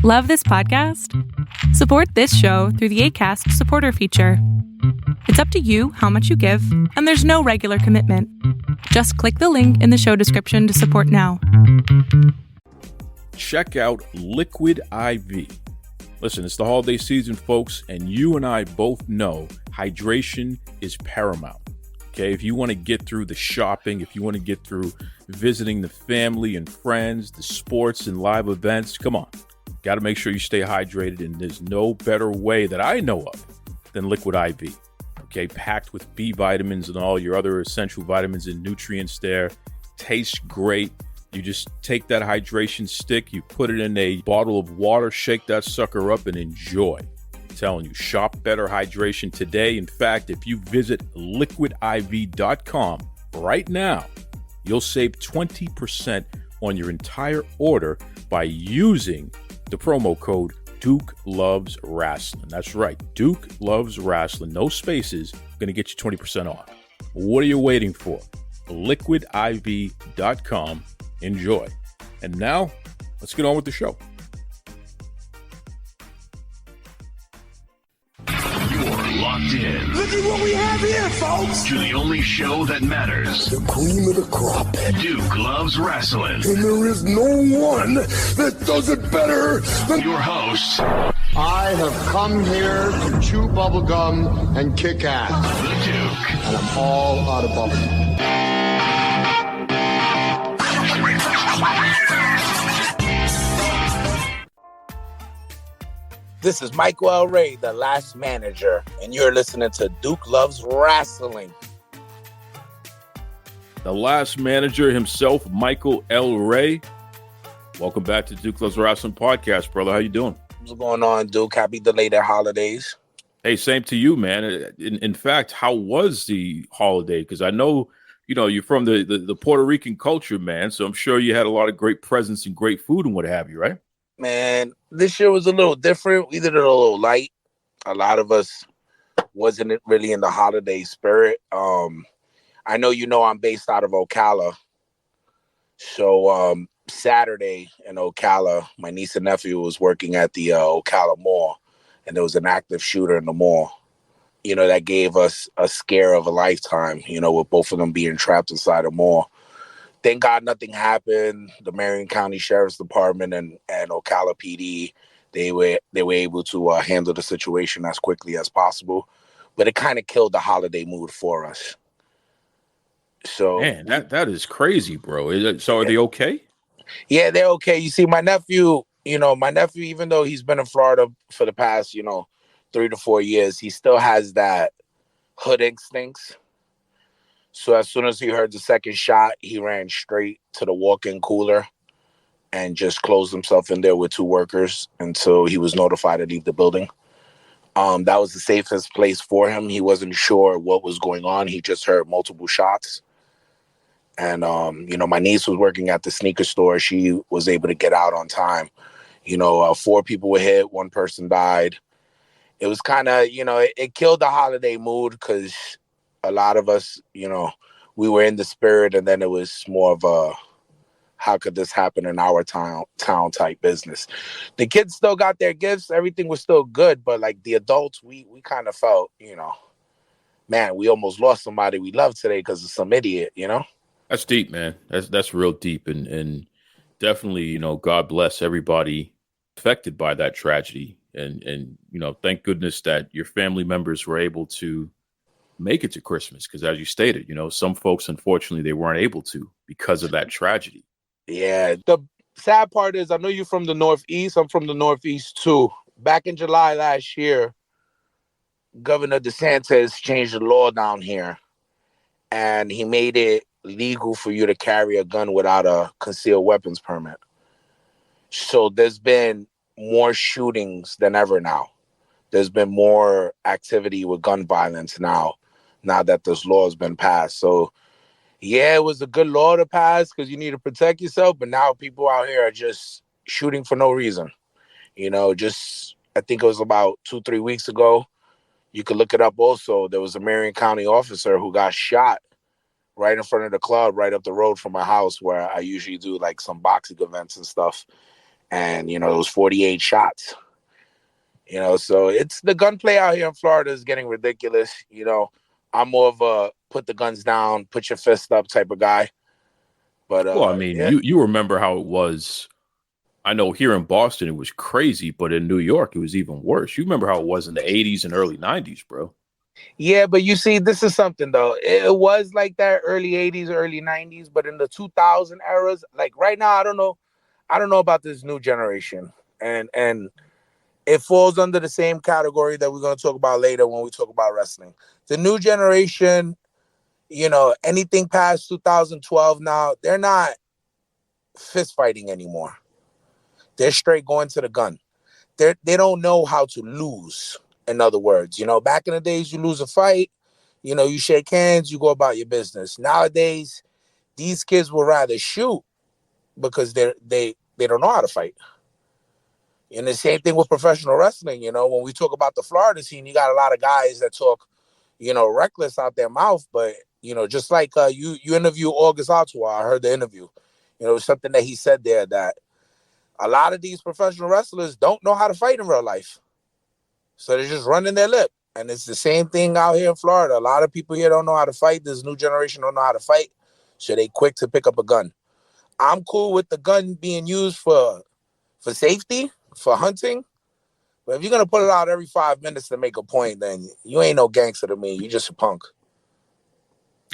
Love this podcast? Support this show through the Acast supporter feature. It's up to you how much you give, and there's no regular commitment. Just click the link in the show description to support now. Check out Liquid IV. Listen, it's the holiday season, folks, and you and I both know hydration is paramount. Okay, if you want to get through the shopping, if you want to get through visiting the family and friends, the sports and live events, come on. Got to make sure you stay hydrated, and there's no better way that I know of than Liquid IV. Okay, packed with B vitamins and all your other essential vitamins and nutrients there. Tastes great. You just take that hydration stick, you put it in a bottle of water, shake that sucker up, and enjoy. I'm telling you, shop better hydration today. In fact, if you visit liquidiv.com right now, you'll save 20% on your entire order by using the promo code Duke Loves Rasslin. That's right, Duke Loves Rasslin. No spaces, going to get you 20% off. What are you waiting for? Liquidiv.com. Enjoy. And now, let's get on with the show. You're locked in. Look at what we have here, folks. To the only show that matters. The cream of the crop. Duke Loves Rasslin. And there is no one that does it better than your host. I have come here to chew bubblegum and kick ass. The Duke. And I'm all out of bubblegum. This is Michael L. Reyy, the last manager, and you're listening to Duke Loves Rasslin. The last manager himself, Michael L. Reyy. Welcome back to Duke Loves Rasslin podcast, brother. How you doing? What's going on, Duke? Happy belated holidays. Hey, same to you, man. In fact, how was the holiday? Because I know, you're from the Puerto Rican culture, man. So I'm sure you had a lot of great presents and great food and what have you, right? Man, this year was a little different. We did it a little light. A lot of us wasn't really in the holiday spirit. I know I'm based out of Ocala. So Saturday in Ocala, my niece and nephew was working at the Ocala Mall, and there was an active shooter in the mall. That gave us a scare of a lifetime, with both of them being trapped inside a mall. Thank God nothing happened. The Marion County Sheriff's Department and Ocala PD, they were able to handle the situation as quickly as possible. But it kind of killed the holiday mood for us. So, man, that is crazy, bro. So are they okay? Yeah, they're okay. You see, my nephew, even though he's been in Florida for the past, 3 to 4 years, he still has that hood instincts. So as soon as he heard the second shot, he ran straight to the walk-in cooler and just closed himself in there with 2 workers until he was notified to leave the building. That was the safest place for him. He wasn't sure what was going on. He just heard multiple shots. And, my niece was working at the sneaker store. She was able to get out on time. 4 people were hit. 1 person died. It was kind of, it killed the holiday mood because a lot of us, we were in the spirit, and then it was more of a, how could this happen in our town type business. The kids still got their gifts. Everything was still good. But like the adults, we kind of felt, man, we almost lost somebody we loved today because of some idiot, That's deep, man. That's real deep. And definitely, God bless everybody affected by that tragedy. And thank goodness that your family members were able to make it to Christmas, because as you stated, some folks, unfortunately, they weren't able to because of that tragedy. Yeah. The sad part is, I know you're from the Northeast. I'm from the Northeast too. Back in July last year, Governor DeSantis changed the law down here, and he made it legal for you to carry a gun without a concealed weapons permit. So there's been more shootings than ever now. There's been more activity with gun violence now that this law has been passed. So, yeah, it was a good law to pass because you need to protect yourself. But now people out here are just shooting for no reason. I think it was about 2-3 weeks ago. You could look it up also. There was a Marion County officer who got shot right in front of the club, right up the road from my house where I usually do like some boxing events and stuff. and those 48 shots. So it's the gunplay out here in Florida is getting ridiculous. I'm more of a put the guns down, put your fist up type of guy. But Well, I mean, yeah. you remember how it was. I know here in Boston it was crazy, but in New York it was even worse. You remember how it was in the 80s and early 90s, bro. Yeah, but you see, this is something though. It was like that early 80s, early 90s, but in the 2000 eras, like right now, I don't know about this new generation. And it falls under the same category that we're going to talk about later when we talk about wrestling. The new generation, anything past 2012 now, they're not fist fighting anymore. They're straight going to the gun. They don't know how to lose. In other words, back in the days, you lose a fight, you shake hands, you go about your business. Nowadays, these kids will rather shoot because they don't know how to fight. And the same thing with professional wrestling. When we talk about the Florida scene, you got a lot of guys that talk, reckless out their mouth. But, just like you interview August Artois, I heard the interview, something that he said there that a lot of these professional wrestlers don't know how to fight in real life. So they're just running their lip. And it's the same thing out here in Florida. A lot of people here don't know how to fight. This new generation don't know how to fight. So they quick to pick up a gun. I'm cool with the gun being used for safety, for hunting. But if you're going to put it out every 5 minutes to make a point, then you ain't no gangster to me. You just a punk.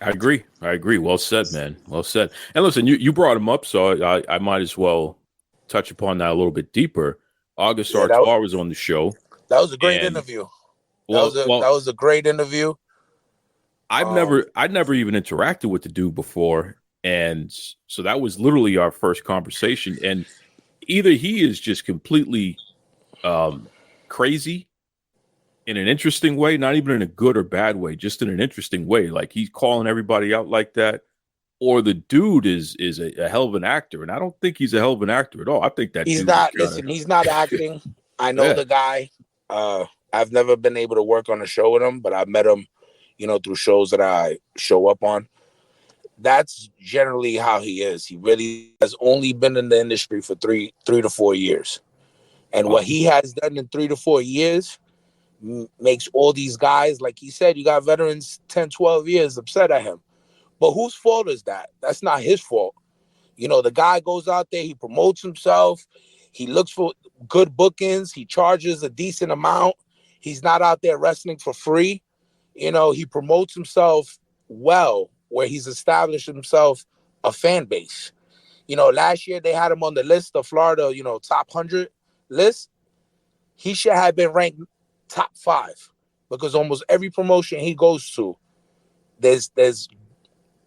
I agree. Well said, man. Well said. And listen, you brought him up, so I might as well touch upon that a little bit deeper. August Artois was on the show. That was a great interview. That was a great interview. I'd never even interacted with the dude before, and so that was literally our first conversation. And either he is just completely crazy in an interesting way, not even in a good or bad way, just in an interesting way. Like he's calling everybody out like that, or the dude is a hell of an actor, and I don't think he's a hell of an actor at all. I think that he's not. Listen, he's not acting. I know the guy. I've never been able to work on a show with him, but I've met him, through shows that I show up on. That's generally how he is. He really has only been in the industry for three to 4 years. And what he has done in 3 to 4 years makes all these guys, like he said, you got veterans 10, 12 years upset at him. But whose fault is that? That's not his fault. The guy goes out there, he promotes himself, he looks for good bookings, he charges a decent amount. He's not out there wrestling for free. He promotes himself well, where he's established himself a fan base. Last year they had him on the list of Florida, top 100 list. He should have been ranked top 5 because almost every promotion he goes to, there's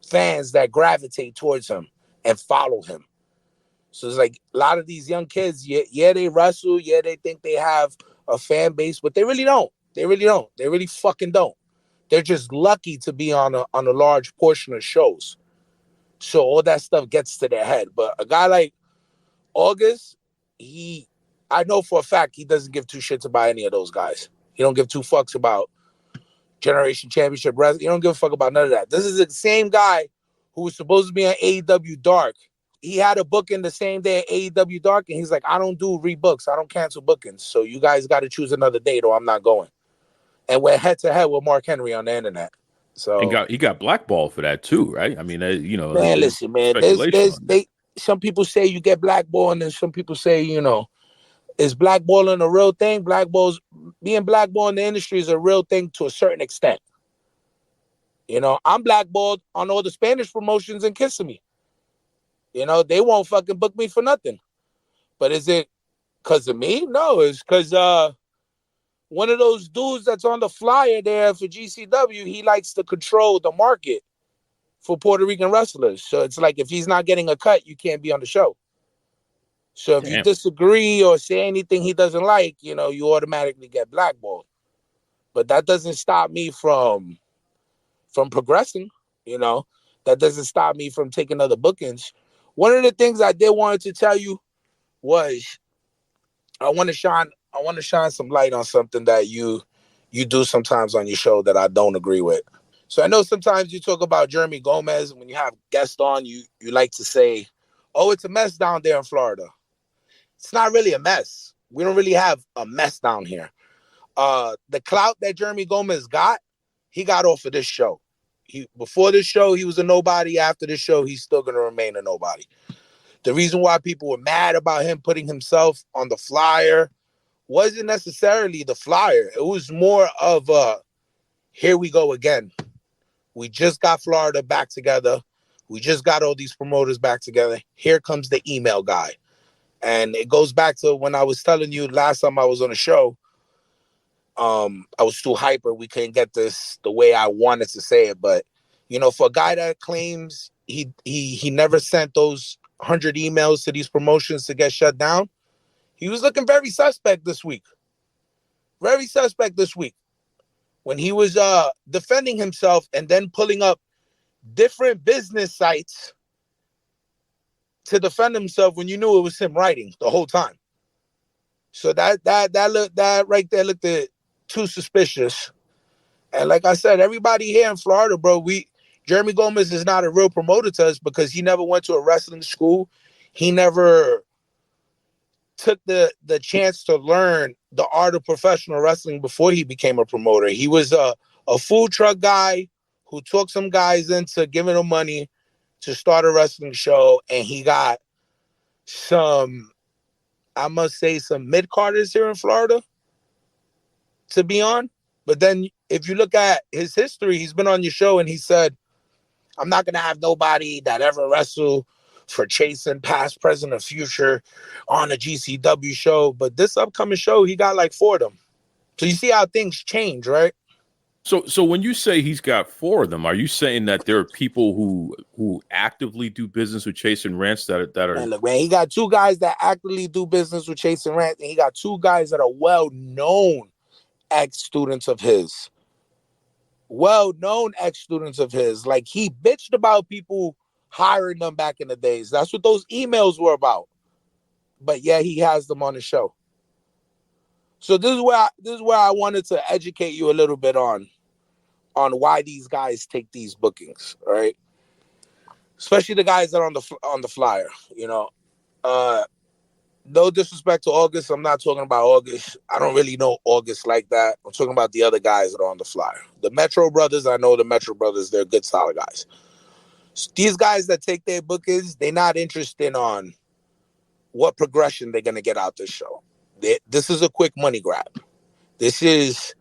fans that gravitate towards him and follow him. So it's like a lot of these young kids, yeah, they wrestle, yeah, they think they have a fan base, but they really don't. They really fucking don't. They're just lucky to be on a large portion of shows. So all that stuff gets to their head. But a guy like August, I know for a fact he doesn't give two shits about any of those guys. He don't give two fucks about Generation Championship Wrestling. He don't give a fuck about none of that. This is the same guy who was supposed to be on AEW Dark. He had a booking the same day at AEW Dark, and he's like, I don't do rebooks. I don't cancel bookings. So you guys got to choose another date or I'm not going. And we're head-to-head with Mark Henry on the internet. So he got blackballed for that too, right? I mean, man, listen, man. Some people say you get blackballed, and some people say, is blackballing a real thing? Being blackballed in the industry is a real thing to a certain extent. I'm blackballed on all the Spanish promotions and kissing me. They won't fucking book me for nothing. But is it because of me? No, it's because one of those dudes that's on the flyer there for GCW, he likes to control the market for Puerto Rican wrestlers. So it's like if he's not getting a cut, you can't be on the show. So if you disagree or say anything he doesn't like, you automatically get blackballed. But that doesn't stop me from progressing, That doesn't stop me from taking other bookings. One of the things I did wanted to tell you was I want to shine some light on something that you do sometimes on your show that I don't agree with. So I know sometimes you talk about Jeremy Gomez when you have guests on, you like to say, "Oh, it's a mess down there in Florida." it's not really a mess. We don't really have a mess down here. The clout that Jeremy Gomez got, he got off of this show. Before this show, he was a nobody. After this show, he's still going to remain a nobody. The reason why people were mad about him putting himself on the flyer wasn't necessarily the flyer. It was more of here we go again. We just got Florida back together. We just got all these promoters back together. Here comes the email guy. And it goes back to when I was telling you last time I was on the show, I was too hyper. We couldn't get this the way I wanted to say it. But, you know, for a guy that claims he never sent those 100 emails to these promotions to get shut down, he was looking very suspect this week. Very suspect this week. When he was defending himself and then pulling up different business sites to defend himself when you knew it was him writing the whole time. So that right there looked too suspicious. And like I said, everybody here in Florida, bro, Jeremy Gomez is not a real promoter to us because he never went to a wrestling school. He never took the chance to learn the art of professional wrestling before he became a promoter. He was a food truck guy who took some guys into giving them money to start a wrestling show, and he got some, I must say, some mid-carders here in Florida to be on. But then if you look at his history, he's been on your show and he said, I'm not going to have nobody that ever wrestled for Chasing past, present, or future on a GCW show. But this upcoming show, he got like 4 of them. So you see how things change, right? So when you say he's got 4 of them, are you saying that there are people who actively do business with Chase and Rance that are? Man, look, man, he got 2 guys that actively do business with Chase and Rance, and he got 2 guys that are well-known ex-students of his. Well-known ex-students of his. Like, he bitched about people hiring them back in the days. That's what those emails were about. But yeah, he has them on the show. So this is where I wanted to educate you a little bit on why these guys take these bookings, right? Especially the guys that are on the flyer, you know. No disrespect to August. I'm not talking about August. I don't really know August like that. I'm talking about the other guys that are on the flyer. The Metro Brothers, I know the Metro Brothers. They're good, solid guys. So these guys that take their bookings, they're not interested on what progression they're going to get out this show. This is a quick money grab. This is,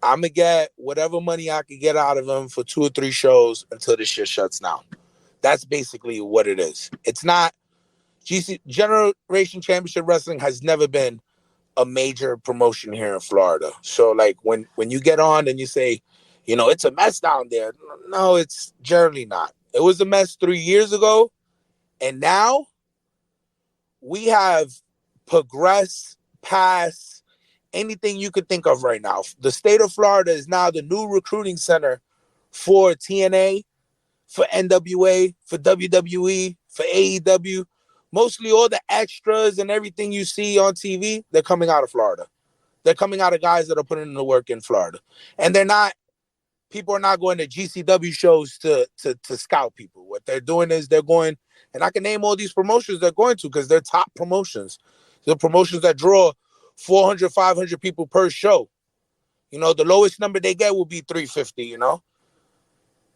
I'm going to get whatever money I can get out of them for 2 or 3 shows until this shit shuts down. That's basically what it is. It's not, Generation Championship Wrestling has never been a major promotion here in Florida. So like when you get on and you say, you know, it's a mess down there. No, it's generally not. It was a mess 3 years ago. And now we have progressed past anything you could think of right now. The state of Florida is now the new recruiting center for TNA, for NWA, for WWE, for AEW. Mostly all the extras and everything you see on TV, they're coming out of Florida. They're coming out of guys that are putting in the work in Florida. And people are not going to GCW shows to scout people. What they're doing is they're going, and I can name all these promotions they're going to because they're top promotions. They're promotions that draw 400, 500 people per show. You know, the lowest number they get will be 350, you know?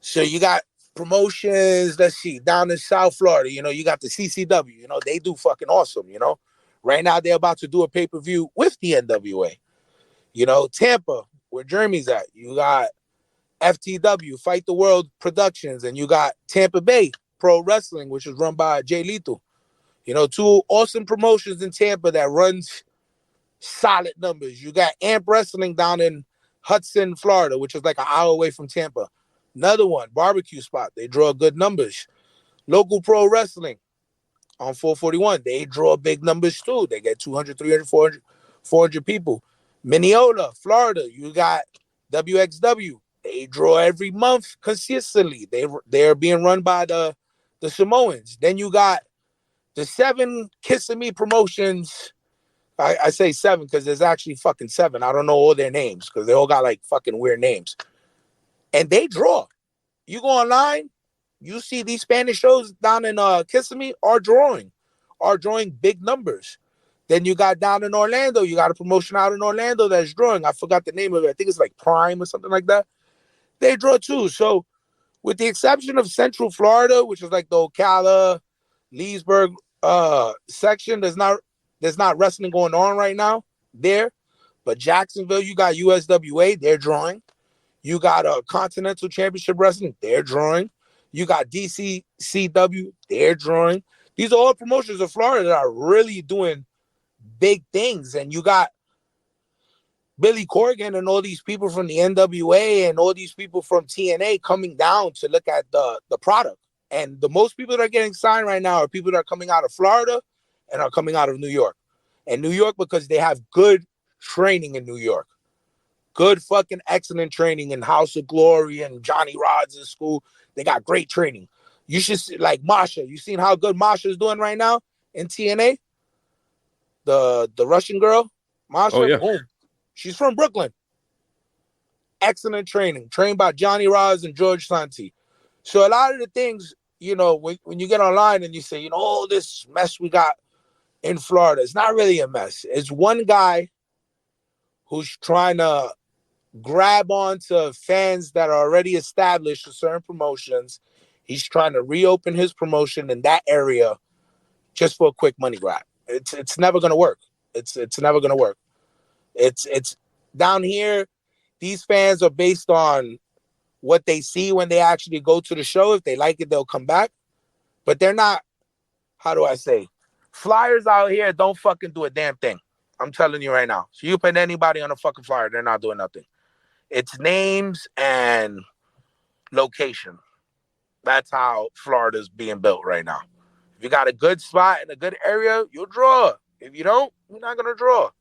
So you got promotions, let's see, down in South Florida, you know, you got the CCW, you know, they do fucking awesome, you know? Right now, they're about to do a pay-per-view with the NWA. You know, Tampa, where Jeremy's at, you got FTW, Fight the World Productions, and you got Tampa Bay Pro Wrestling, which is run by Jay Lethal. You know, 2 awesome promotions in Tampa that runs solid numbers. You got Amp Wrestling down in Hudson, Florida, which is like an hour away from Tampa. Another one, barbecue spot. They draw good numbers. Local Pro Wrestling on 441. They draw big numbers too. They get 200, 300, 400 people. Mineola, Florida. You got WXW. They draw every month consistently. They're being run by the Samoans. Then you got the 7 Kissing Me promotions. I say 7 because there's actually fucking 7. I don't know all their names because they all got like fucking weird names. And they draw. You go online, you see these Spanish shows down in Kissimmee are drawing big numbers. Then you got down in Orlando. You got a promotion out in Orlando that's drawing. I forgot the name of it. I think it's like Prime or something like that. They draw too. So with the exception of Central Florida, which is like the Ocala, Leesburg section, there's not wrestling going on right now there. But Jacksonville, you got USWA, they're drawing. You got a Continental Championship Wrestling, they're drawing. You got DCCW, they're drawing. These are all promotions of Florida that are really doing big things. And you got Billy Corgan and all these people from the NWA and all these people from TNA coming down to look at the product. And the most people that are getting signed right now are people that are coming out of Florida and are coming out of New York. And New York because they have good training in New York. Good fucking excellent training in House of Glory and Johnny Rods' school. They got great training. You should see, like Masha. You seen how good Masha's doing right now in TNA? The Russian girl, Masha. Oh, yeah. Boom. She's from Brooklyn. Excellent training. Trained by Johnny Rods and George Santi. So a lot of the things, you know, when you get online and you say, you know, all this mess we got in Florida, it's not really a mess. It's one guy who's trying to grab onto fans that are already established for certain promotions. He's trying to reopen his promotion in that area just for a quick money grab. It's never gonna work. It's never gonna work. It's down here. These fans are based on what they see when they actually go to the show. If they like it, they'll come back. But they're not. How do I say? Flyers out here don't fucking do a damn thing. I'm telling you right now. So you put anybody on a fucking flyer, they're not doing nothing. It's names and location. That's how Florida's being built right now. If you got a good spot in a good area, you'll draw. If you don't, you're not gonna draw.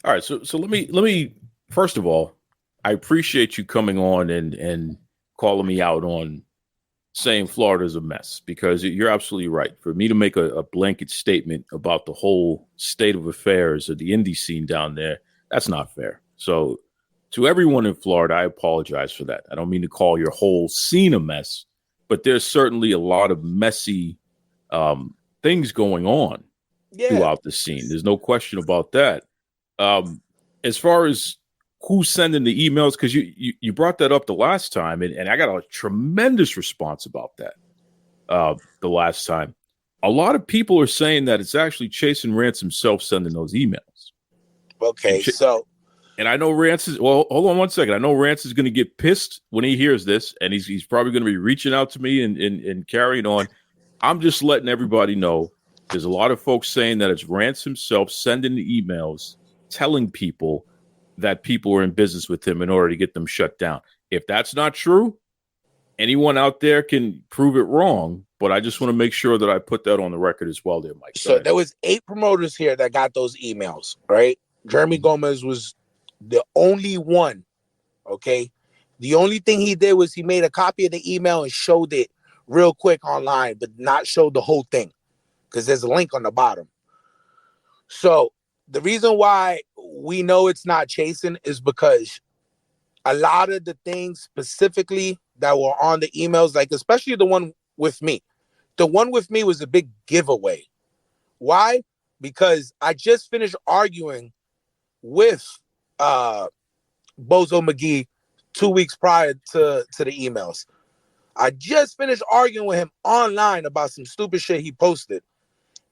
All right, so let me first of all, I appreciate you coming on and calling me out on saying Florida's a mess, because you're absolutely right. For me to make a blanket statement about the whole state of affairs of the indie scene down there, that's not fair. So to everyone in Florida, I apologize for that. I don't mean to call your whole scene a mess, but there's certainly a lot of messy things going on throughout the scene. There's no question about that. As far as who's sending the emails, because you brought that up the last time, and I got a tremendous response about that the last time. A lot of people are saying that it's actually Chase and Rance himself sending those emails. Okay, so... And I know Rance is... Well, hold on one second. I know Rance is going to get pissed when he hears this, and he's probably going to be reaching out to me and carrying on. I'm just letting everybody know there's a lot of folks saying that it's Rance himself sending the emails telling people that people are in business with him in order to get them shut down. If that's not true, anyone out there can prove it wrong, but I just want to make sure that I put that on the record as well there, Mike. So there was 8 promoters here that got those emails, right? Jeremy Gomez was the only one, okay? The only thing he did was he made a copy of the email and showed it real quick online, but not show the whole thing because there's a link on the bottom. So the reason why we know it's not chasing is because a lot of the things specifically that were on the emails, like especially the one with me was a big giveaway. Why? Because I just finished arguing with Bozo McGee 2 weeks prior to the emails. I just finished arguing with him online about some stupid shit he posted.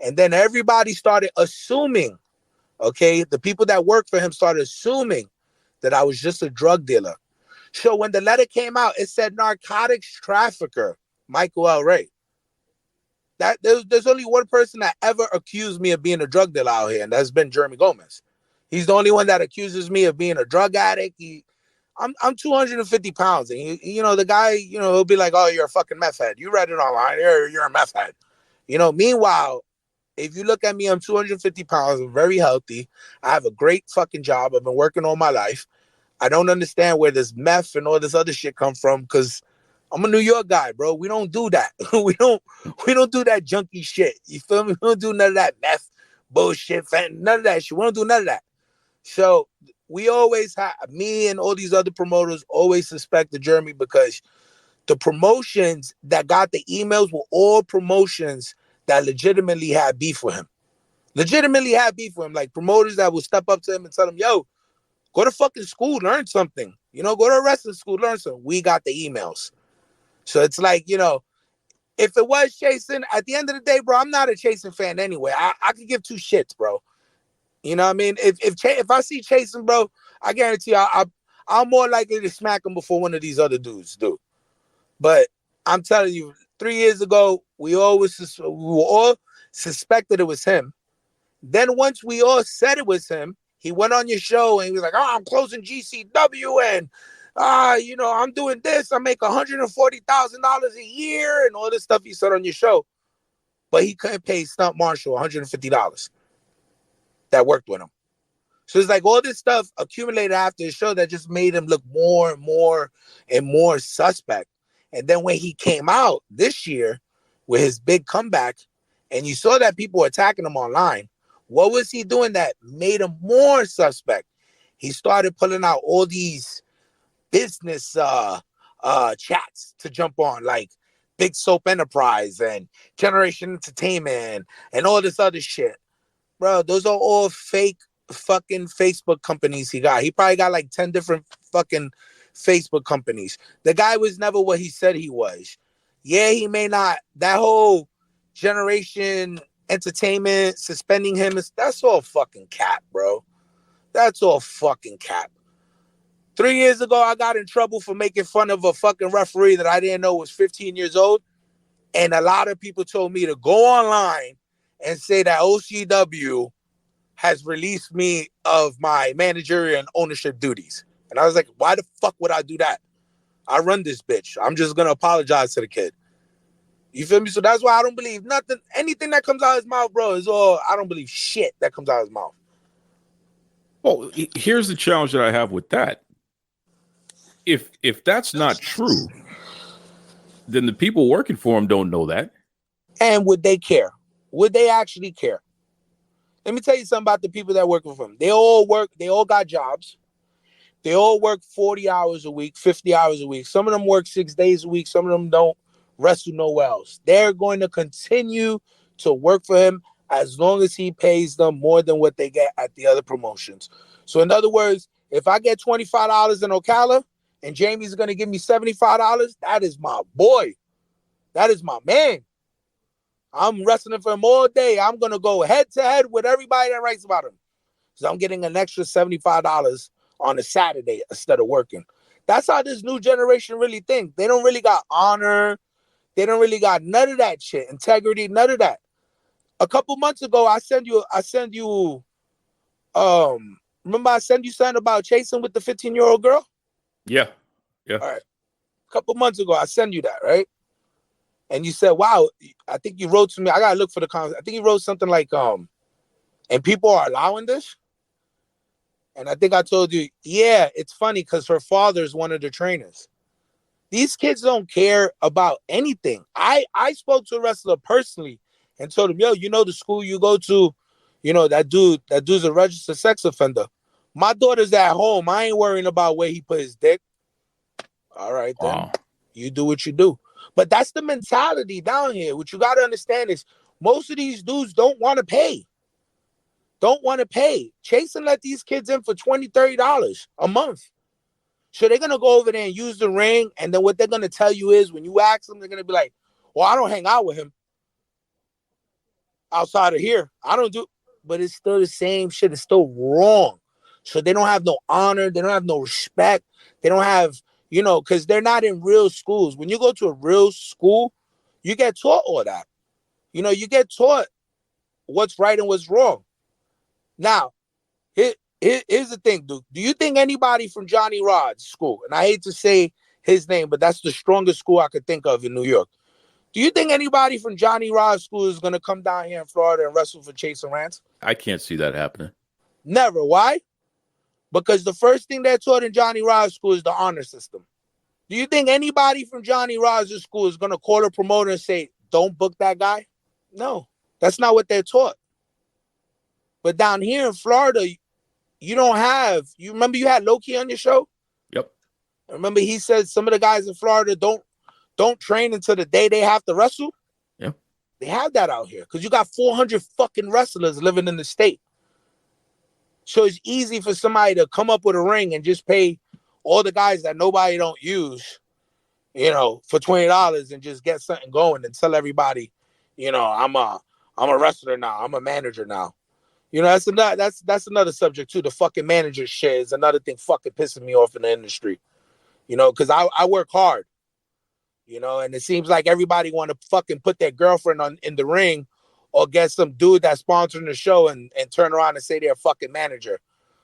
And then everybody started assuming, okay, the people that work for him started assuming that I was just a drug dealer. So when the letter came out, it said narcotics trafficker, Michael L. Reyy. That there's only one person that ever accused me of being a drug dealer out here, and that's been Jeremy Gomez. He's the only one that accuses me of being a drug addict. I'm 250 pounds, and you know the guy, you know, he'll be like, "Oh, you're a fucking meth head. You read it online. You're a meth head." You know. Meanwhile, if you look at me, I'm 250 pounds. I'm very healthy. I have a great fucking job. I've been working all my life. I don't understand where this meth and all this other shit come from, because I'm a New York guy, bro. We don't do that. we don't do that junky shit. You feel me? We don't do none of that meth bullshit, none of that shit. We don't do none of that. So we always have, me and all these other promoters always suspected Jeremy, because the promotions that got the emails were all promotions that legitimately had beef with him. Like promoters that would step up to him and tell him, yo, go to fucking school, learn something. Go to a wrestling school, learn something. We got the emails. So it's like, if it was Chasen, at the end of the day, bro, I'm not a Chasen fan anyway. I could give two shits, bro. You know what I mean? If I see Chasen, bro, I guarantee you I'm more likely to smack him before one of these other dudes do. But I'm telling you, 3 years ago, we were all suspected it was him. Then once we all said it was him, he went on your show and he was like, "Oh, I'm closing GCW and I'm doing this. I make $140,000 a year and all this stuff he said on your show." But he couldn't pay Stunt Marshall $150 that worked with him. So it's like all this stuff accumulated after the show that just made him look more and more and more suspect. And then when he came out this year with his big comeback, and you saw that people were attacking him online, what was he doing that made him more suspect? He started pulling out all these business chats to jump on, like Big Soap Enterprise and Generation Entertainment and all this other shit. Bro, those are all fake fucking Facebook companies he got. He probably got like 10 different fucking Facebook companies. The guy was never what he said he was. Yeah, he may not. That whole Generation Entertainment suspending him, that's all fucking cap, bro. That's all fucking cap. 3 years ago, I got in trouble for making fun of a fucking referee that I didn't know was 15 years old. And a lot of people told me to go online and say that OCW has released me of my managerial and ownership duties. And I was like, why the fuck would I do that? I run this bitch. I'm just going to apologize to the kid. You feel me? So that's why I don't believe nothing. Anything that comes out of his mouth, bro, is all, I don't believe shit that comes out of his mouth. Well, here's the challenge that I have with that. If that's not true, then the people working for him don't know that. And would they care? Would they actually care? Let me tell you something about the people that work with him. They all work. They all got jobs. They all work 40 hours a week, 50 hours a week. Some of them work 6 days a week. Some of them don't wrestle nowhere else. They're going to continue to work for him as long as he pays them more than what they get at the other promotions. So in other words, if I get $25 in Ocala and Jamie's going to give me $75, that is my boy. That is my man. I'm wrestling for him all day. I'm going to go head to head with everybody that writes about him. So I'm getting an extra $75 on a Saturday instead of working. That's how this new generation really think. They don't really got honor. They don't really got none of that shit. Integrity, none of that. A couple months ago, remember I sent you something about chasing with the 15-year-old girl? Yeah. All right. A couple months ago, I sent you that, right? And you said, wow, I think you wrote to me. I got to look for the comments. I think you wrote something like, and people are allowing this? And I think I told you, yeah, it's funny because her father is one of the trainers. These kids don't care about anything. I spoke to a wrestler personally and told him, yo, the school you go to, that dude's a registered sex offender. My daughter's at home. I ain't worrying about where he put his dick. All right, then. Wow. You do what you do. But that's the mentality down here. What you got to understand is most of these dudes don't want to pay. Chase and let these kids in for $20, $30 a month. So they're going to go over there and use the ring. And then what they're going to tell you is when you ask them, they're going to be like, well, I don't hang out with him outside of here. I don't do. But it's still the same shit. It's still wrong. So they don't have no honor. They don't have no respect. They don't have, because they're not in real schools. When you go to a real school, you get taught all that. You get taught what's right and what's wrong. Now, here's the thing, Duke. Do you think anybody from Johnny Rod's school, and I hate to say his name, but that's the strongest school I could think of in New York. Do you think anybody from Johnny Rod's school is going to come down here in Florida and wrestle for Chase and Rance? I can't see that happening. Never. Why? Because the first thing they're taught in Johnny Rod's school is the honor system. Do you think anybody from Johnny Rod's school is going to call a promoter and say, don't book that guy? No, that's not what they're taught. But down here in Florida, you don't have, you remember you had Loki on your show? Yep. Remember he said some of the guys in Florida don't train until the day they have to wrestle? Yep. They have that out here because you got 400 fucking wrestlers living in the state. So it's easy for somebody to come up with a ring and just pay all the guys that nobody don't use, for $20 and just get something going and tell everybody, I'm a wrestler now. I'm a manager now. That's another subject too. The fucking manager shit is another thing fucking pissing me off in the industry. Because I work hard. And it seems like everybody want to fucking put their girlfriend in the ring or get some dude that's sponsoring the show and turn around and say they're a fucking manager.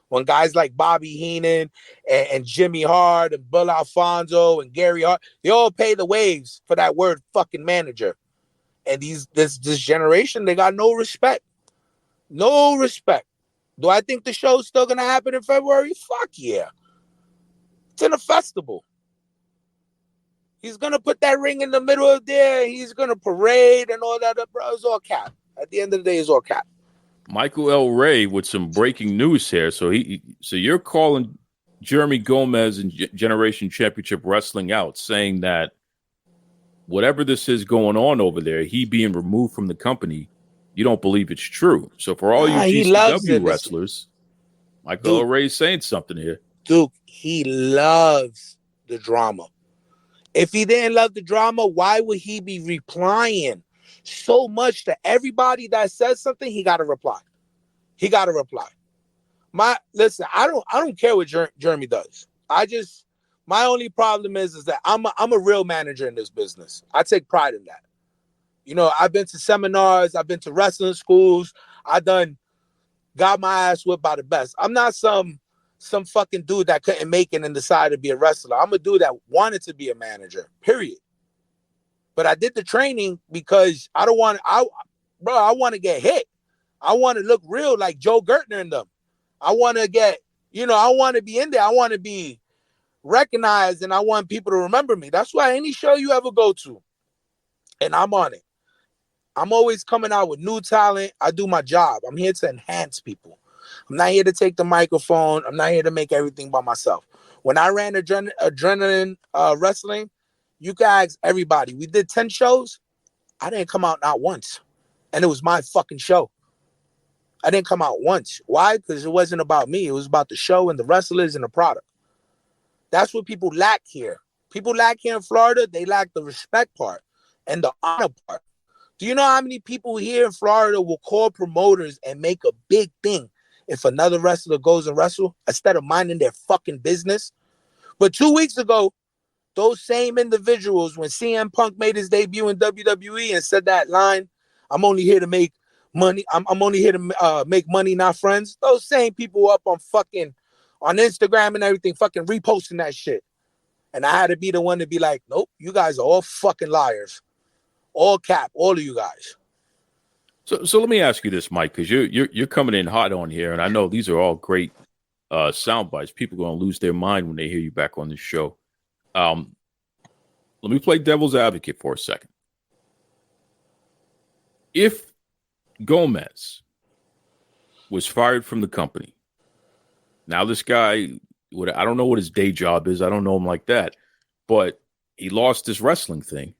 When guys like Bobby Heenan and Jimmy Hart and Bill Alfonso and Gary Hart, they all pay the waves for that word fucking manager. And this generation, they got no respect. No respect. Do I think the show's still going to happen in February? Fuck yeah. It's in a festival. He's going to put that ring in the middle of there. He's going to parade and all that. Bro, it's all cap. At the end of the day, it's all cap. Michael L. Reyy with some breaking news here. So you're calling Jeremy Gomez and Generation Championship Wrestling out, saying that whatever this is going on over there, he being removed from the company, you don't believe it's true. So for all you GCW wrestlers, Michael L. Reyy is saying something here. Duke, he loves the drama. If he didn't love the drama, why would he be replying so much to everybody that says something? He got to reply. He got to reply. Listen, I don't care what Jeremy does. My only problem is that I'm a real manager in this business. I take pride in that. I've been to seminars, I've been to wrestling schools, got my ass whipped by the best. I'm not some fucking dude that couldn't make it and decided to be a wrestler. I'm a dude that wanted to be a manager, period. But I did the training because I want to get hit. I want to look real like Joe Gertner and them. I want to I want to be in there. I want to be recognized and I want people to remember me. That's why any show you ever go to, and I'm on it. I'm always coming out with new talent. I do my job. I'm here to enhance people. I'm not here to take the microphone. I'm not here to make everything by myself. When I ran Adrenaline Wrestling, you guys, everybody, we did 10 shows. I didn't come out not once. And it was my fucking show. I didn't come out once. Why? Because it wasn't about me. It was about the show and the wrestlers and the product. That's what people lack here. People lack here in Florida. They lack the respect part and the honor part. Do you know how many people here in Florida will call promoters and make a big thing if another wrestler goes and wrestle instead of minding their fucking business? But 2 weeks ago, those same individuals, when CM Punk made his debut in WWE and said that line, I'm only here to make money. I'm only here to make money, not friends. Those same people up on Instagram and everything, fucking reposting that shit. And I had to be the one to be like, nope, you guys are all fucking liars. All cap, all of you guys. So let me ask you this, Mike, because you're coming in hot on here, and I know these are all great sound bites. People are going to lose their mind when they hear you back on this show. Let me play devil's advocate for a second. If Gomez was fired from the company, now this guy, I don't know what his day job is. I don't know him like that, but he lost this wrestling thing.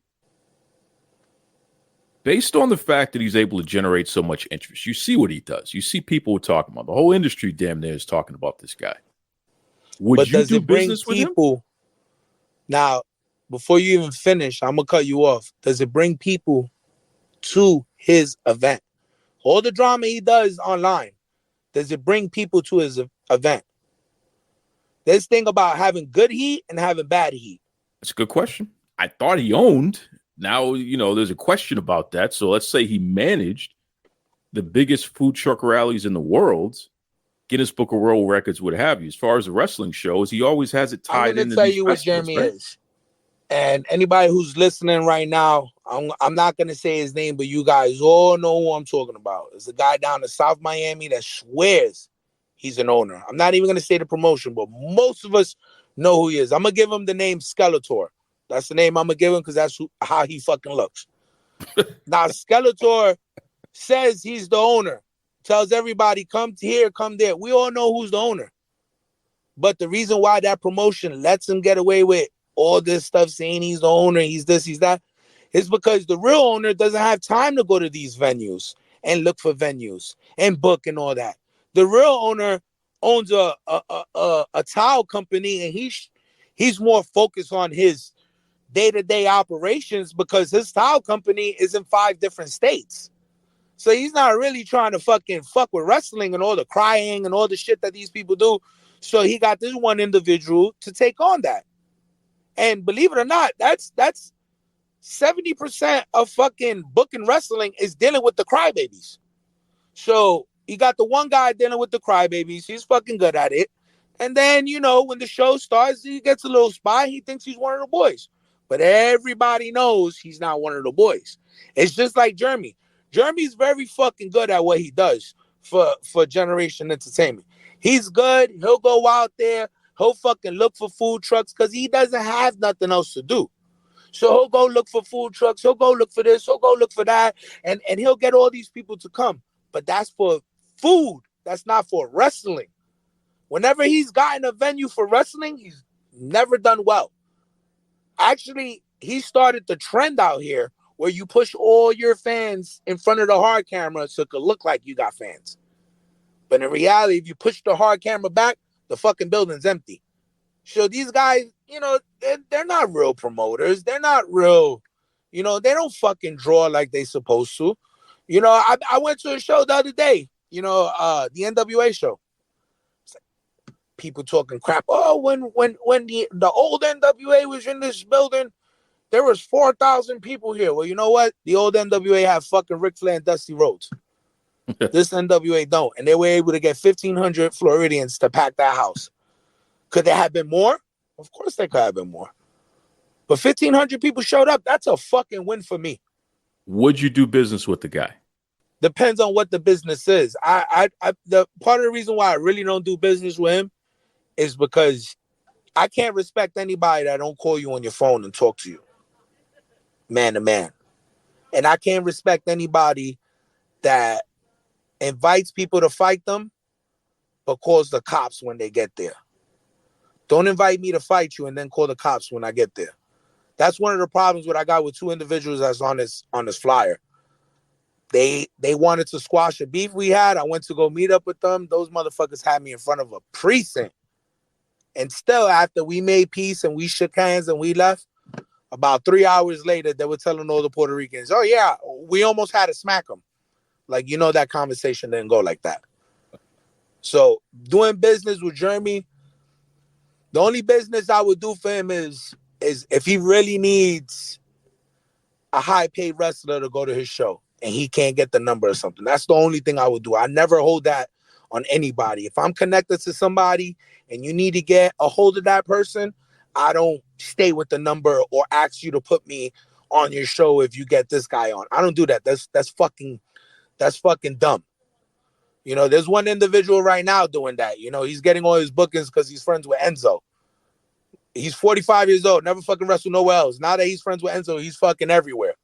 Based on the fact that he's able to generate so much interest, you see what he does. You see people talking about. The whole industry damn near is talking about this guy. Would you do business with him? Now, before you even finish, I'm going to cut you off. Does it bring people to his event? All the drama he does online, does it bring people to his event? This thing about having good heat and having bad heat. That's a good question. I thought he owned. Now, there's a question about that. So let's say he managed the biggest food truck rallies in the world, Guinness Book of World Records, what have you. As far as the wrestling shows, he always has it tied in. I'm going to tell you what Jeremy is. And anybody who's listening right now, I'm not going to say his name, but you guys all know who I'm talking about. It's a guy down in South Miami that swears he's an owner. I'm not even going to say the promotion, but most of us know who he is. I'm going to give him the name Skeletor. That's the name I'm going to give him because that's how he fucking looks. Now, Skeletor says he's the owner. Tells everybody, come here, come there. We all know who's the owner. But the reason why that promotion lets him get away with all this stuff, saying he's the owner, he's this, he's that, It's because the real owner doesn't have time to go to these venues and look for venues and book and all that. The real owner owns a tile company, and he's more focused on his day-to-day operations because his tile company is in 5 different states. So he's not really trying to fucking fuck with wrestling and all the crying and all the shit that these people do. So he got this one individual to take on that. And believe it or not, that's 70% of fucking booking wrestling is dealing with the crybabies. So you got the one guy dealing with the crybabies. He's fucking good at it. And then, when the show starts, he gets a little spy. He thinks he's one of the boys. But everybody knows he's not one of the boys. It's just like Jeremy. Jeremy's very fucking good at what he does for Generation Entertainment. He's good. He'll go out there. He'll fucking look for food trucks because he doesn't have nothing else to do. So he'll go look for food trucks. He'll go look for this. He'll go look for that. And he'll get all these people to come. But that's for food. That's not for wrestling. Whenever he's gotten a venue for wrestling, he's never done well. Actually, he started the trend out here where you push all your fans in front of the hard camera so it could look like you got fans. But in reality, if you push the hard camera back, the fucking building's empty. So these guys, they're not real promoters. They're not real, they don't fucking draw like they supposed to. I went to a show the other day, the NWA show. It's like people talking crap. Oh, when the old NWA was in this building, there was 4,000 people here. Well, you know what? The old NWA had fucking Ric Flair and Dusty Rhodes. This NWA don't. And they were able to get 1,500 Floridians to pack that house. Could there have been more? Of course there could have been more. But 1,500 people showed up. That's a fucking win for me. Would you do business with the guy? Depends on what the business is. The part of the reason why I really don't do business with him is because I can't respect anybody that don't call you on your phone and talk to you. Man to man. And I can't respect anybody that invites people to fight them but calls the cops when they get there. Don't invite me to fight you and then call the cops when I get there. That's one of the problems I got with 2 individuals that's on this flyer. They wanted to squash a beef we had. I went to go meet up with them. Those motherfuckers had me in front of a precinct. And still, after we made peace and we shook hands and we left, about 3 hours later, they were telling all the Puerto Ricans, oh, yeah, we almost had to smack them. Like, that conversation didn't go like that. So doing business with Jeremy, the only business I would do for him is if he really needs a high-paid wrestler to go to his show and he can't get the number or something. That's the only thing I would do. I never hold that on anybody. If I'm connected to somebody and you need to get a hold of that person, I don't stay with the number or ask you to put me on your show if you get this guy on. I don't do that. That's fucking dumb. There's one individual right now doing that. He's getting all his bookings because he's friends with Enzo. He's 45 years old, never fucking wrestled nowhere else. Now that he's friends with Enzo, he's fucking everywhere.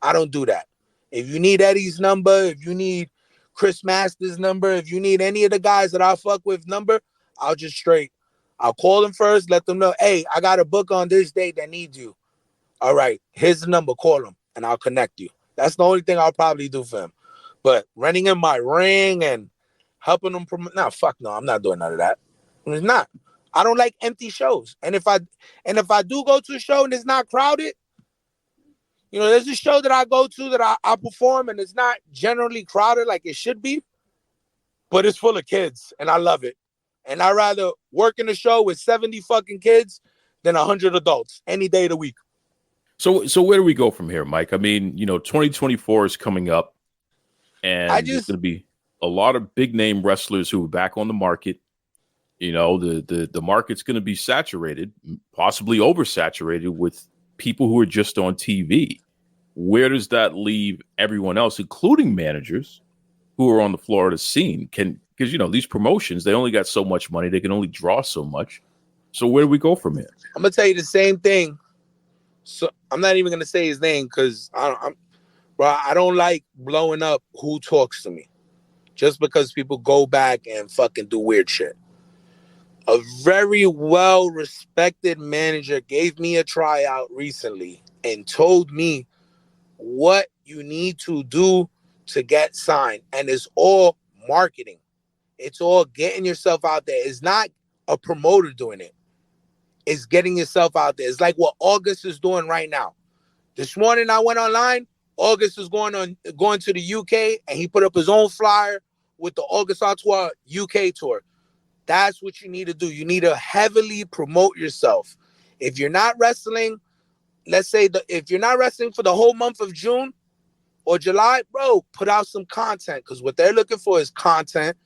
I don't do that. If you need Eddie's number, if you need Chris Masters' number, if you need any of the guys that I fuck with number, I'll call them first, let them know, hey, I got a book on this date that needs you. All right, here's the number, call him, and I'll connect you. That's the only thing I'll probably do for him. But renting in my ring and helping him promote, fuck no, I'm not doing none of that. It's not. I don't like empty shows. And if I do go to a show and it's not crowded, there's a show that I go to that I perform and it's not generally crowded like it should be, but it's full of kids and I love it. And I'd rather work in a show with 70 fucking kids than 100 adults any day of the week. So where do we go from here, Mike? I mean, 2024 is coming up and there's going to be a lot of big name wrestlers who are back on the market. The market's going to be saturated, possibly oversaturated with people who are just on TV. Where does that leave everyone else, including managers who are on the Florida scene? Because these promotions, they only got so much money. They can only draw so much. So where do we go from here? I'm going to tell you the same thing. So I'm not even going to say his name because I don't like blowing up who talks to me just because people go back and fucking do weird shit. A very well-respected manager gave me a tryout recently and told me what you need to do to get signed. And it's all marketing. It's all getting yourself out there. It's not a promoter doing it. It's getting yourself out there. It's like what August is doing right now. This morning I went online. August is going to the UK, and he put up his own flyer with the August Artois UK tour. That's what you need to do. You need to heavily promote yourself. If you're not wrestling, let's say if you're not wrestling for the whole month of June or July, bro, put out some content, because what they're looking for is content.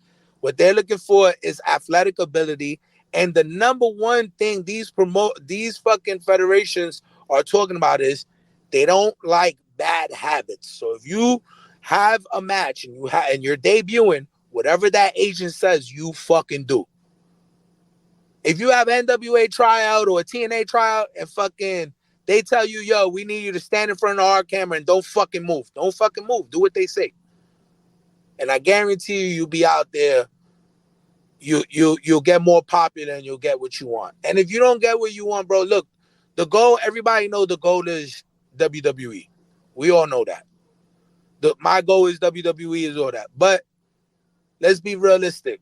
What they're looking for is athletic ability. And the number one thing these fucking federations are talking about is they don't like bad habits. So if you have a match and you're debuting, whatever that agent says, you fucking do. If you have NWA tryout or a TNA tryout and fucking they tell you, yo, we need you to stand in front of our camera and don't fucking move. Don't fucking move. Do what they say. And I guarantee you'll be out there. You'll get more popular and you'll get what you want. And if you don't get what you want, bro, look, the goal, everybody know the goal is WWE. We all know that. My goal is WWE, is all that. But let's be realistic.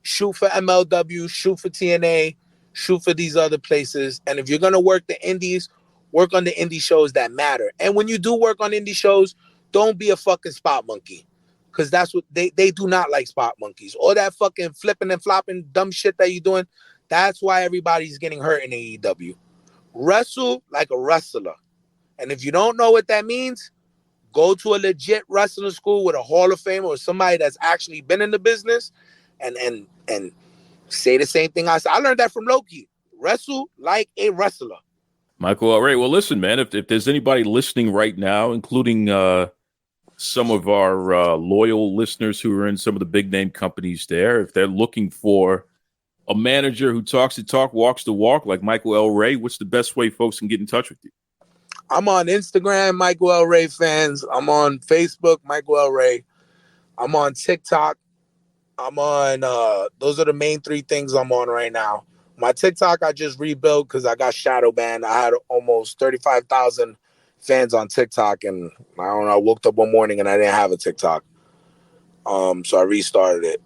Shoot for MLW, shoot for TNA, shoot for these other places. And if you're going to work the indies, work on the indie shows that matter. And when you do work on indie shows, don't be a fucking spot monkey. Because that's what they do not like, spot monkeys. All that fucking flipping and flopping dumb shit that you're doing, that's why everybody's getting hurt in AEW. Wrestle like a wrestler. And if you don't know what that means, go to a legit wrestling school with a Hall of Famer or somebody that's actually been in the business and say the same thing I said. I learned that from Loki. Wrestle like a wrestler. Michael Ray. Well, listen, man, if there's anybody listening right now, including some of our loyal listeners who are in some of the big name companies there, if they're looking for a manager who talks the talk, walks the walk, like Michael L. Rey, what's the best way folks can get in touch with you? I'm on Instagram, Michael L. Rey Fans. I'm on Facebook, Michael L. Rey. I'm on TikTok. I'm on, those are the main three things I'm on right now. My TikTok, I just rebuilt because I got shadow banned. I had almost 35,000 fans on TikTok, and I don't know, I woke up one morning and I didn't have a TikTok. So I restarted it.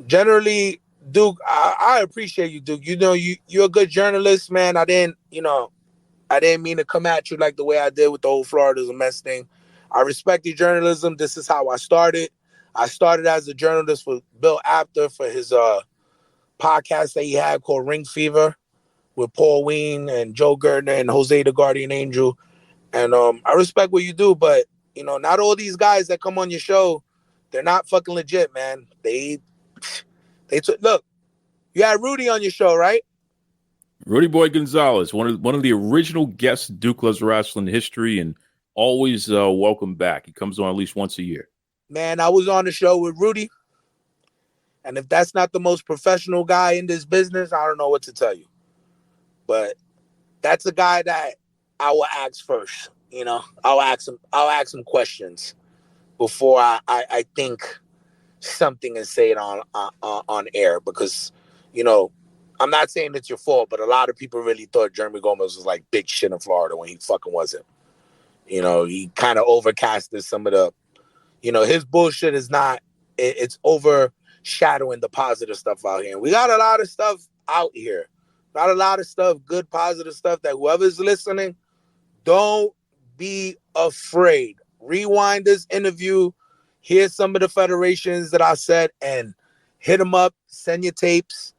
Generally, Duke, I appreciate you, Duke. You know, you're a good journalist, man. I didn't mean to come at you like the way I did with the whole Florida's a mess thing. I respect your journalism. This is how I started. I started as a journalist for Bill Apter for his podcast that he had called Ring Fever with Paul Ween and Joe Gertner and Jose the Guardian Angel. And I respect what you do, but, you know, not all these guys that come on your show, they're not fucking legit, man. Look, you had Rudy on your show, right? Rudy Boy Gonzalez, one of the original guests in Duke Loves Rasslin history, and always welcome back. He comes on at least once a year. Man, I was on the show with Rudy, and if that's not the most professional guy in this business, I don't know what to tell you. But that's a guy that I will ask first. You know, I'll ask him questions before I think something and say it on air, because, you know, I'm not saying it's your fault, but a lot of people really thought Jeremy Gomez was like big shit in Florida when he fucking wasn't. You know, he kind of overcasted some of the, you know, his bullshit is not, it's overshadowing the positive stuff out here. And we got a lot of stuff out here. Got a lot of stuff, good, positive stuff that whoever's listening, don't be afraid. Rewind this interview. Here's some of the federations that I said and hit them up. Send your tapes.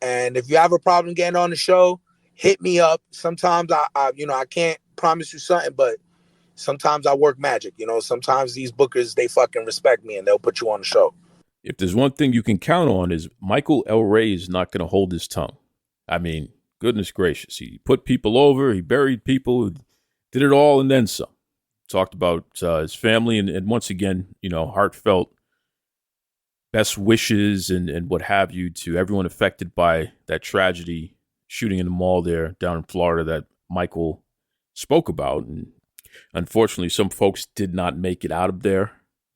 And if you have a problem getting on the show, hit me up. Sometimes I can't promise you something, but sometimes I work magic. You know, sometimes these bookers, they fucking respect me and they'll put you on the show. If there's one thing you can count on is Michael L. Rey is not going to hold his tongue. I mean, goodness gracious. He put people over. He buried people. Did it all and then some. Talked about his family and once again, you know, heartfelt best wishes and what have you to everyone affected by that tragedy, shooting in the mall there down in Florida that Michael spoke about. And unfortunately, some folks did not make it out of there.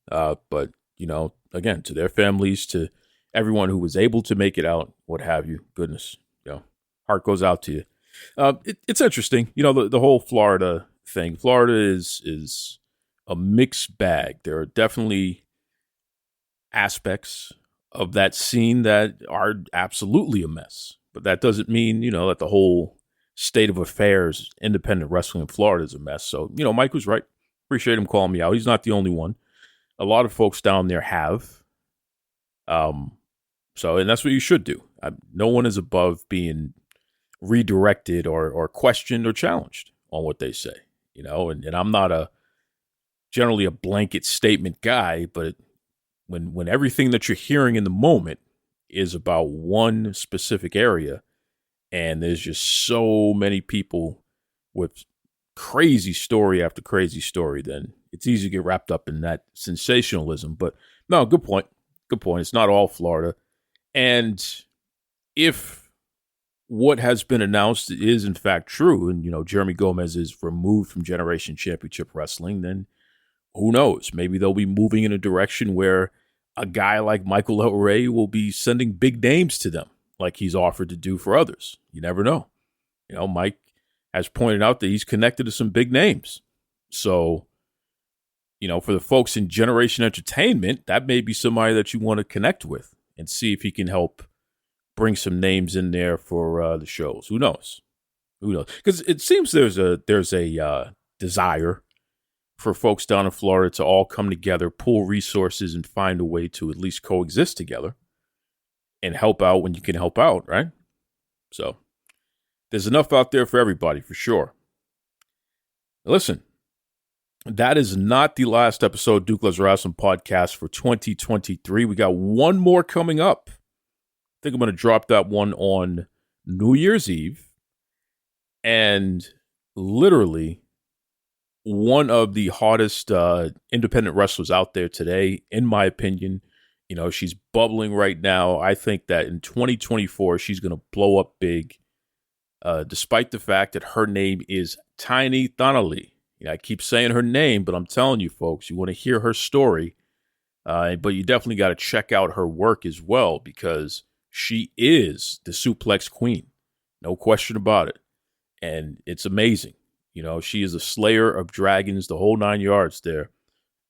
But, you know, again, to their families, to everyone who was able to make it out, what have you, goodness, you know, heart goes out to you. It's interesting, you know, the whole Florida thing. Florida is a mixed bag. There are definitely aspects of that scene that are absolutely a mess. But that doesn't mean, that the whole state of affairs, independent wrestling in Florida is a mess. So, Mike was right. Appreciate him calling me out. He's not the only one. A lot of folks down there have. And that's what you should do. No one is above being redirected or questioned or challenged on what they say, and I'm not generally a blanket statement guy, but when everything that you're hearing in the moment is about one specific area, and there's just so many people with crazy story after crazy story, then it's easy to get wrapped up in that sensationalism. But no, good point. Good point. It's not all Florida. And if what has been announced is in fact true, and, Jeremy Gomez is removed from Generation Championship Wrestling, then who knows? Maybe they'll be moving in a direction where a guy like Michael L. Reyy will be sending big names to them like he's offered to do for others. You never know. Mike has pointed out that he's connected to some big names. So, for the folks in Generation Entertainment, that may be somebody that you want to connect with and see if he can help bring some names in there for the shows. Who knows? Because it seems there's a desire for folks down in Florida to all come together, pool resources, and find a way to at least coexist together and help out when you can help out, right? So there's enough out there for everybody, for sure. Listen, that is not the last episode of Duke Loves Rasslin podcast for 2023. We got one more coming up. I think I'm going to drop that one on New Year's Eve. And literally one of the hottest independent wrestlers out there today, in my opinion. She's bubbling right now. I think that in 2024, she's going to blow up big, despite the fact that her name is Tiny Thonley. I keep saying her name, but I'm telling you, folks, you want to hear her story, but you definitely got to check out her work as well, because she is the suplex queen. No question about it. And it's amazing. She is a slayer of dragons, the whole 9 yards there.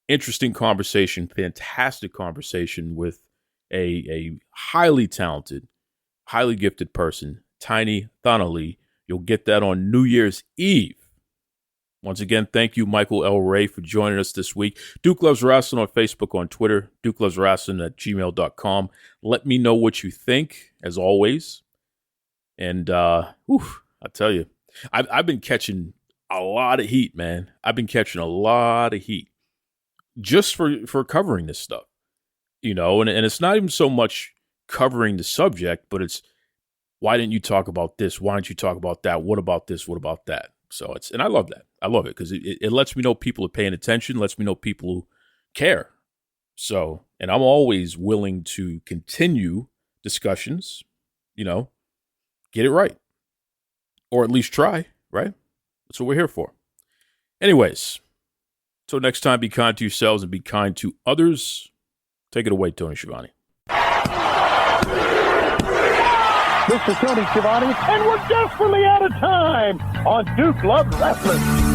Interesting conversation, fantastic conversation with a highly talented, highly gifted person, Tiny Thonley. You'll get that on New Year's Eve. Once again, thank you, Michael L. Reyy, for joining us this week. Duke Loves Rasslin on Facebook, on Twitter, dukelovesrasslin@gmail.com. Let me know what you think, as always. And, I tell you, I've been catching a lot of heat, man. I've been catching a lot of heat just for covering this stuff, and it's not even so much covering the subject, but it's, why didn't you talk about this? Why didn't you talk about that? What about this? What about that? So and I love that. I love it because it lets me know people are paying attention, lets me know people who care. So, and I'm always willing to continue discussions, get it right, or at least try, right? That's what we're here for. Anyways, till next time, be kind to yourselves and be kind to others. Take it away, Tony Schiavone. This is Tony Schiavone, and we're desperately out of time on Duke Loves Rasslin.